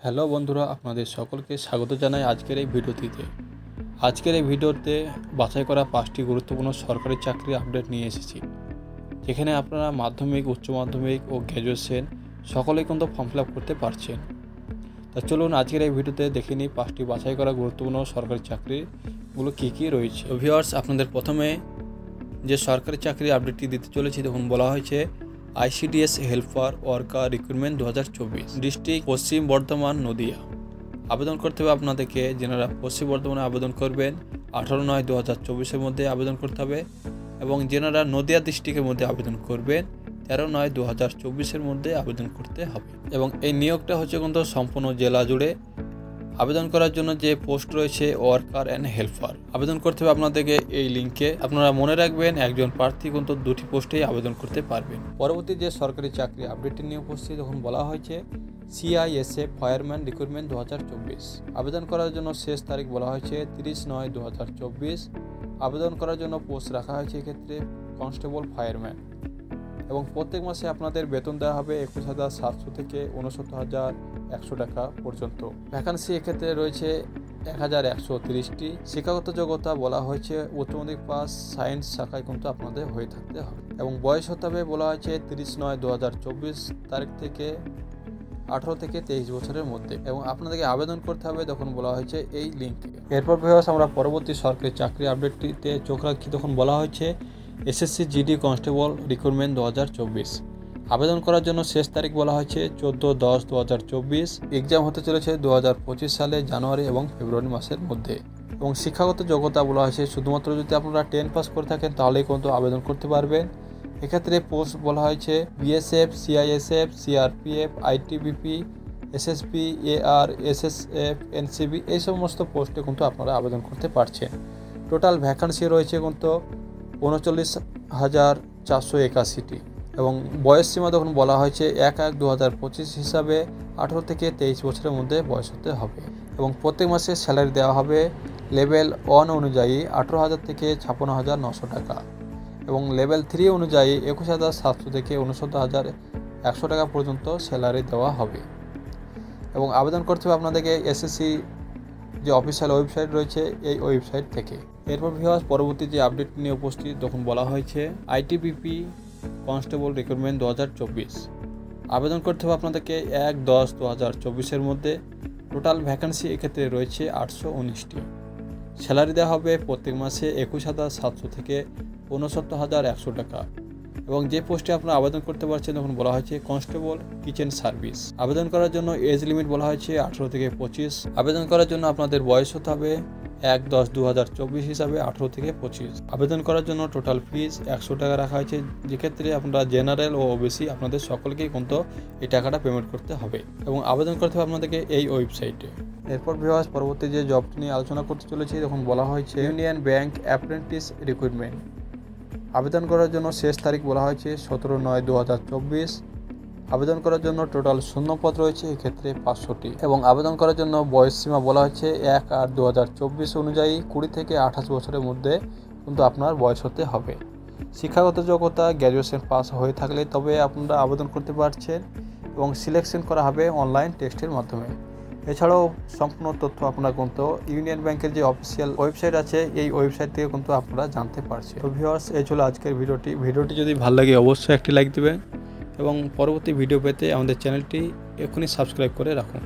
Hello বন্ধুরা, আপনাদের সকলকে স্বাগত জানাই আজকের এই ভিডিওটিতে। আজকের এই ভিডিওতে বাছাই করা 5টি গুরুত্বপূর্ণ সরকারি চাকরির আপডেট নিয়ে এসেছি, যেখানে আপনারা মাধ্যমিক, উচ্চ মাধ্যমিক ও গ্র্যাজুয়েশন সকলেই কিন্তু ফর্ম ফিল আপ করতে পারছেন। তা চলুন আজকের এই ভিডিওতে দেখে নিই 5টি বাছাই করা গুরুত্বপূর্ণ সরকারি চাকরিগুলো কী কী রয়েছে। ভিউয়ার্স, আপনাদের প্রথমে যে সরকারি চাকরির আপডেটটি দিতে চলেছি, দেখুন বলা হয়েছে ICDS helper worker recruitment 2024, district পশ্চিম বর্ধমান, নদিয়া। আবেদন করতে হবে আপনাদেরকে, যেনারা পশ্চিম বর্ধমানে আবেদন করবেন 18/9/2024 মধ্যে আবেদন করতে হবে, এবং যেনারা নদিয়া ডিস্ট্রিক্টের মধ্যে আবেদন করবেন 13/9/2024 মধ্যে আবেদন করতে হবে। এবং এই নিয়োগটা হচ্ছে কিন্তু সম্পূর্ণ জেলা জুড়ে। আবেদন করার জন্য যে পোস্ট রয়েছে ওয়ার্কার অ্যান্ড হেল্পার, আবেদন করতে হবে আপনাদেরকে এই লিঙ্কে। আপনারা মনে রাখবেন, একজন প্রার্থী কিন্তু 2টি পোস্টেই আবেদন করতে পারবেন। পরবর্তী যে সরকারি চাকরি আপডেটটি নিয়ে উপস্থিত, তখন বলা হয়েছে CISF ফায়ারম্যান রিক্রুটমেন্ট 2024। আবেদন করার জন্য শেষ তারিখ বলা হয়েছে 30/9/2024। আবেদন করার জন্য পোস্ট রাখা হয়েছে এক্ষেত্রে কনস্টেবল ফায়ারম্যান, এবং প্রত্যেক মাসে আপনাদের বেতন দেওয়া হবে 21,700 থেকে 69,100 টাকা পর্যন্ত। ভ্যাকান্সি এক্ষেত্রে রয়েছে 1,130টি। শিক্ষাগত যোগ্যতা বলা হয়েছে উচ্চ মাধ্যমিক পাস সায়েন্স শাখায় কিন্তু আপনাদের হয়ে থাকতে হবে, এবং বয়স হতে হবে বলা হয়েছে 30/9/2024 তারিখ থেকে 18 থেকে 23 বছরের মধ্যে, এবং আপনাদেরকে আবেদন করতে হবে তখন বলা হয়েছে এই লিঙ্কে। এরপর ভিউয়ার্স, আমরা পরবর্তী সরকারি চাকরি আপডেটটিতে চোখ রাখছি। তখন বলা হয়েছে SSC GD কনস্টেবল রিক্রুটমেন্ট 2024। আবেদন করার জন্য শেষ তারিখ বলা হয়েছে 14/10/2024। এক্সাম হতে চলেছে 2025 সালে জানুয়ারি এবং ফেব্রুয়ারি মাসের মধ্যে, এবং শিক্ষাগত যোগ্যতা বলা হয়েছে শুধুমাত্র যদি আপনারা 10 পাস করে থাকেন তাহলেই কিন্তু আবেদন করতে পারবেন। এক্ষেত্রে পোস্ট বলা হয়েছে BSF, CISF, CRPF, ITBP, SSB, AR, SSF, NCB, এই সমস্ত পোস্টে কিন্তু আপনারা আবেদন করতে পারছেন। টোটাল ভ্যাকান্সি রয়েছে কিন্তু 39,481টি, এবং বয়স সীমা তখন বলা হয়েছে 1/1/2025 হিসাবে 18 থেকে 23 বছরের মধ্যে বয়স হতে হবে, এবং প্রত্যেক মাসে স্যালারি দেওয়া হবে লেভেল 1 অনুযায়ী 18,000 থেকে 56,900 টাকা, এবং লেভেল 3 অনুযায়ী 21,700 থেকে 69,100 টাকা পর্যন্ত স্যালারি দেওয়া হবে। এবং আবেদন করতে হবে আপনাদেরকে SSC যে অফিসিয়াল ওয়েবসাইট রয়েছে এই ওয়েবসাইট থেকে। এরপর ভিউয়ার্স, পরবর্তী যে আপডেট নিয়ে উপস্থিত, তখন বলা হয়েছে ITBP কনস্টেবল রিক্রুটমেন্ট 2024। আবেদন করতে হবে আপনাদেরকে 1/10/2024 মধ্যে। টোটাল ভ্যাকান্সি এক্ষেত্রে রয়েছে 819টি। স্যালারি দেওয়া হবে প্রত্যেক মাসে 21,700 থেকে 69,100 টাকা, এবং যে পোস্টে আপনারা আবেদন করতে পারছেন তখন বলা হয়েছে কনস্টেবল কিচেন সার্ভিস। আবেদন করার জন্য এজ লিমিট বলা হয়েছে 18 থেকে 25। আবেদন করার জন্য আপনাদের বয়স হতে হবে 1/10/2024 হিসাবে 18 থেকে 25। আবেদন করার জন্য টোটাল ফিস 100 টাকা রাখা হয়েছে, যেক্ষেত্রে আপনারা জেনারেল ও OBC আপনাদের সকলকেই কিন্তু এই টাকাটা পেমেন্ট করতে হবে, এবং আবেদন করতে হবে আপনাদেরকে এই ওয়েবসাইটে। এরপর ভিউয়ার্স, পরবর্তী যে জবটি নিয়ে আলোচনা করতে চলেছি, তখন বলা হয়েছে ইউনিয়ন ব্যাংক অ্যাপ্রেন্টিস রিক্রুটমেন্ট। আবেদন করার জন্য শেষ তারিখ বলা হয়েছে 17/9/2024। আবেদন করার জন্য টোটাল শূন্যপদ রয়েছে এক্ষেত্রে 500টি, এবং আবেদন করার জন্য বয়স সীমা বলা হয়েছে 1/8/2024 অনুযায়ী 20 থেকে 28 বছরের মধ্যে কিন্তু আপনার বয়স হতে হবে। শিক্ষাগত যোগ্যতা গ্র্যাজুয়েশন পাস হয়ে থাকলে তবে আপনারা আবেদন করতে পারছেন, এবং সিলেকশন করা হবে অনলাইন টেস্টের মাধ্যমে। এছাড়াও সম্পূর্ণ তথ্য আপনারা কিন্তু ইউনিয়ন ব্যাংকের যে অফিসিয়াল ওয়েবসাইট আছে এই ওয়েবসাইট থেকে কিন্তু আপনারা জানতে পারছেন। তো ভিউয়ার্স, এই ছিল আজকের ভিডিওটি যদি ভালো লাগে অবশ্যই একটি লাইক দেবেন, এবং পরবর্তী ভিডিও পেতে আমাদের চ্যানেলটি এখনই সাবস্ক্রাইব করে রাখুন।